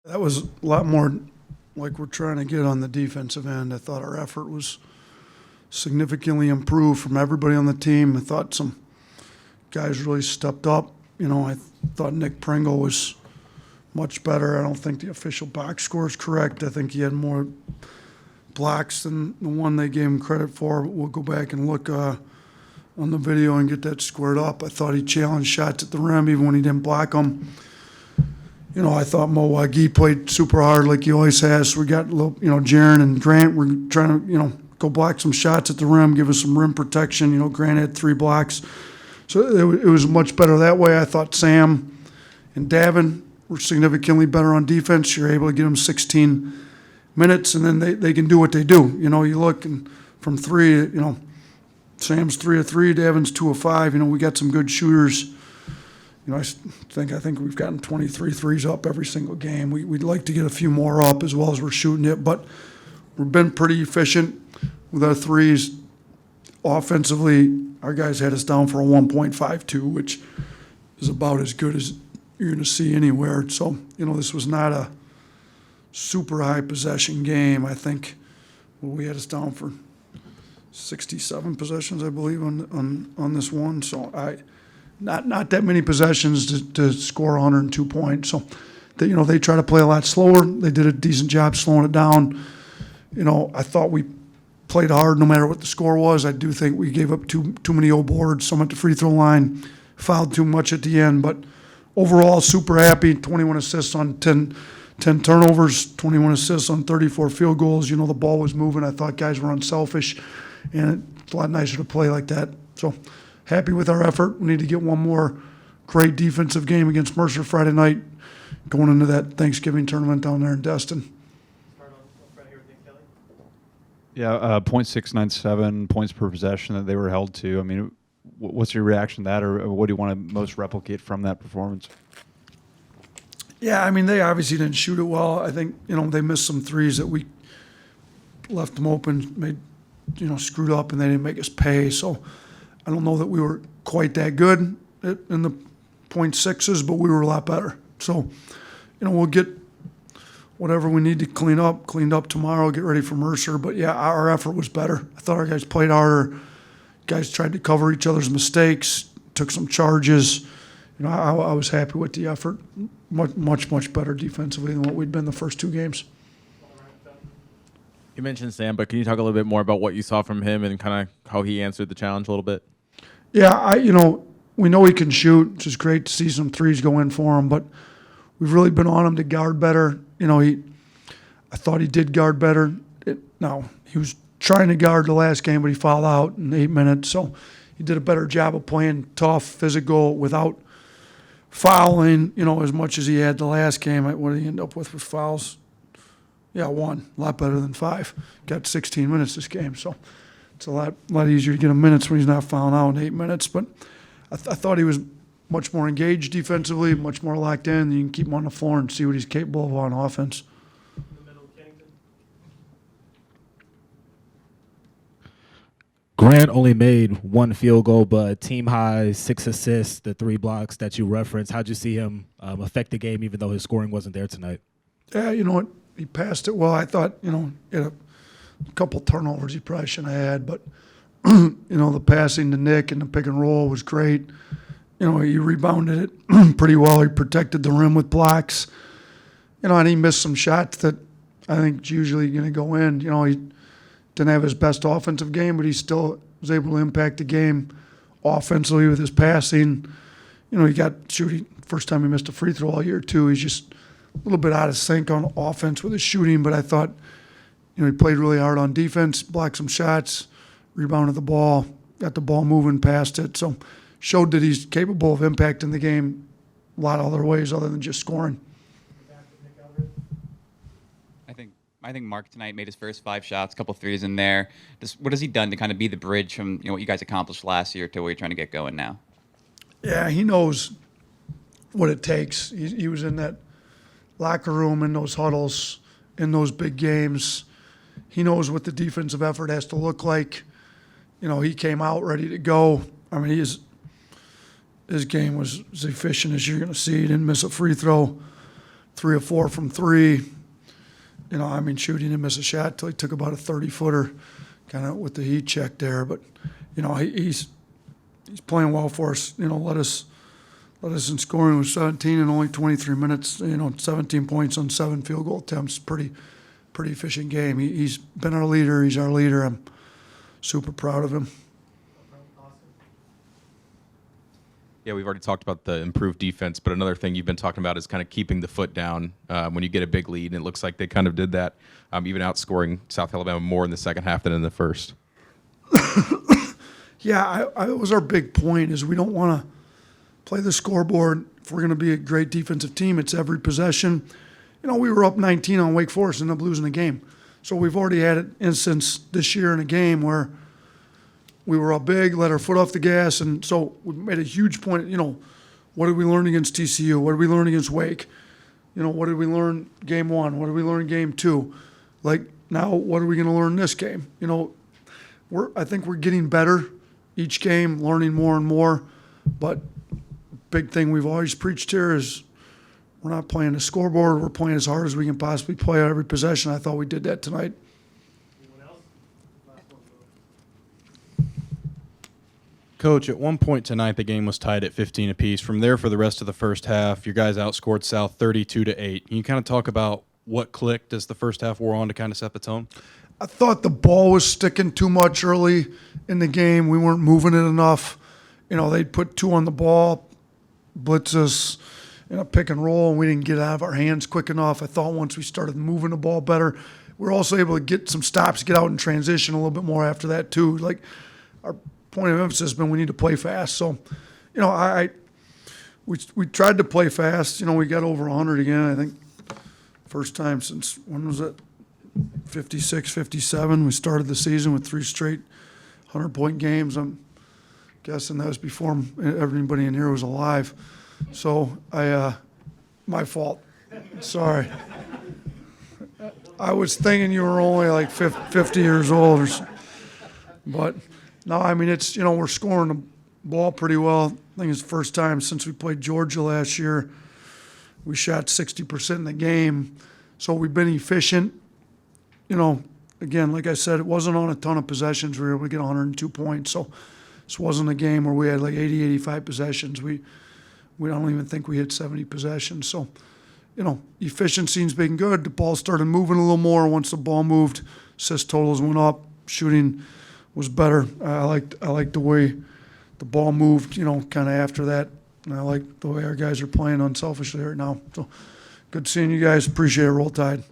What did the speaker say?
That was a lot more like we're trying to get on the defensive end. I thought our effort was significantly improved from everybody on the team. I thought some guys really stepped up. I thought Nick Pringle was much better. I don't think the official box score is correct. I think he had more blocks than the one they gave him credit for. But we'll go back and look on the video and get that squared up. I thought he challenged shots at the rim even when he didn't block them. I thought Mo Wagi played super hard like he always has. We got a little, Jaron and Grant were trying to, go block some shots at the rim, give us some rim protection. Grant had 3 blocks. So it was much better that way. I thought Sam and Davin were significantly better on defense. You're able to give them 16 minutes, and then they can do what they do. You look and from 3, Sam's 3 of 3, Davin's 2 of 5. We got some good shooters. I think we've gotten 23 threes up every single game. We'd like to get a few more up as well as we're shooting it, but we've been pretty efficient with our threes. Offensively, our guys had us down for a 1.52, which is about as good as you're going to see anywhere. So, this was not a super high possession game. I think we had us down for 67 possessions, I believe, on this one. So not that many possessions to score 102 points. So, they try to play a lot slower. They did a decent job slowing it down. I thought we played hard no matter what the score was. I do think we gave up too many old boards, some at the free throw line, fouled too much at the end. But overall, super happy. 21 assists on 10 turnovers, 21 assists on 34 field goals. The ball was moving. I thought guys were unselfish, and it's a lot nicer to play like that. So happy with our effort. We need to get one more great defensive game against Mercer Friday night going into that Thanksgiving tournament down there in Destin. Yeah, .697 points per possession that they were held to. I mean, what's your reaction to that, or what do you want to most replicate from that performance? Yeah, they obviously didn't shoot it well. I think, they missed some threes that we left them open, made, screwed up, and they didn't make us pay. So I don't know that we were quite that good in the .6s, but we were a lot better. So, we'll get whatever we need to cleaned up tomorrow, get ready for Mercer. But, yeah, our effort was better. I thought our guys played harder. Guys tried to cover each other's mistakes, took some charges. I was happy with the effort. Much better defensively than what we'd been the first 2 games. You mentioned Sam, but can you talk a little bit more about what you saw from him and kind of how he answered the challenge a little bit? Yeah, we know he can shoot, which is great to see some threes go in for him, but we've really been on him to guard better. I thought he did guard better. He was trying to guard the last game, but he fouled out in 8 minutes. So he did a better job of playing tough, physical, without fouling, as much as he had the last game. What did he end up with fouls? Yeah, 1. A lot better than 5. Got 16 minutes this game. So it's a lot easier to get him minutes when he's not fouling out in 8 minutes. But I thought he was much more engaged defensively, much more locked in. You can keep him on the floor and see what he's capable of on offense. Grant only made 1 field goal, but team high 6 assists, the 3 blocks that you referenced. How'd you see him affect the game, even though his scoring wasn't there tonight? Yeah, you know what? He passed it well. I thought, he had a couple turnovers he probably shouldn't have had, but, the passing to Nick and the pick and roll was great. He rebounded it pretty well. He protected the rim with blocks. And he missed some shots that I think is usually going to go in. He didn't have his best offensive game, but he still was able to impact the game offensively with his passing. He got shooting. First time he missed a free throw all year, too. He's just a little bit out of sync on offense with his shooting, but I thought, he played really hard on defense, blocked some shots, rebounded the ball, got the ball moving past it. So showed that he's capable of impacting the game a lot of other ways other than just scoring. I think Mark tonight made his first 5 shots, a couple threes in there. What has he done to kind of be the bridge from what you guys accomplished last year to where you're trying to get going now? Yeah, he knows what it takes. He was in that locker room, in those huddles, in those big games. He knows what the defensive effort has to look like. He came out ready to go. His game was as efficient as you're going to see. He didn't miss a free throw. 3 of 4 from 3. You know, I mean, shooting and miss a shot till he took about a 30-footer, kind of with the heat check there. But, you know, he's playing well for us. You know, led us in scoring with 17 in only 23 minutes. You know, 17 points on 7 field goal attempts. Pretty efficient game. He's been our leader. He's our leader. I'm super proud of him. Yeah, we've already talked about the improved defense, but another thing you've been talking about is kind of keeping the foot down when you get a big lead, and it looks like they kind of did that, even outscoring South Alabama more in the second half than in the first. Yeah, it was our big point is we don't want to play the scoreboard. If we're going to be a great defensive team, it's every possession. You know, we were up 19 on Wake Forest and ended up losing the game. So we've already had an instance this year in a game where we were up big, let our foot off the gas, and so we made a huge point. You know, what did we learn against TCU? What did we learn against Wake? You know, what did we learn game 1? What did we learn game 2? Like, now what are we going to learn this game? You know, I think we're getting better each game, learning more and more. But big thing we've always preached here is we're not playing the scoreboard. We're playing as hard as we can possibly play every possession. I thought we did that tonight. Coach, at one point tonight, the game was tied at 15 apiece. From there, for the rest of the first half, your guys outscored South 32-8. Can you kind of talk about what clicked as the first half wore on to kind of set the tone? I thought the ball was sticking too much early in the game. We weren't moving it enough. You know, they'd put 2 on the ball, blitz us in a pick and roll, and we didn't get out of our hands quick enough. I thought once we started moving the ball better, we were also able to get some stops, get out in transition a little bit more after that too. Like, our point of emphasis has been we need to play fast. So, you know, we tried to play fast. You know, we got over 100 again. I think first time since, when was it? 56, 57. We started the season with 3 straight 100-point games. I'm guessing that was before everybody in here was alive. So my fault. Sorry. I was thinking you were only like 50 years old or something. But no, I mean, it's, you know, we're scoring the ball pretty well. I think it's the first time since we played Georgia last year. We shot 60% in the game. So we've been efficient. You know, again, like I said, it wasn't on a ton of possessions. We were able to get 102 points. So this wasn't a game where we had like 80, 85 possessions. We don't even think we hit 70 possessions. So, you know, efficiency's been good. The ball started moving a little more. Once the ball moved, assist totals went up. Shooting was better. I liked the way the ball moved, you know, kind of after that. And I like the way our guys are playing unselfishly right now. So good seeing you guys. Appreciate it. Roll Tide.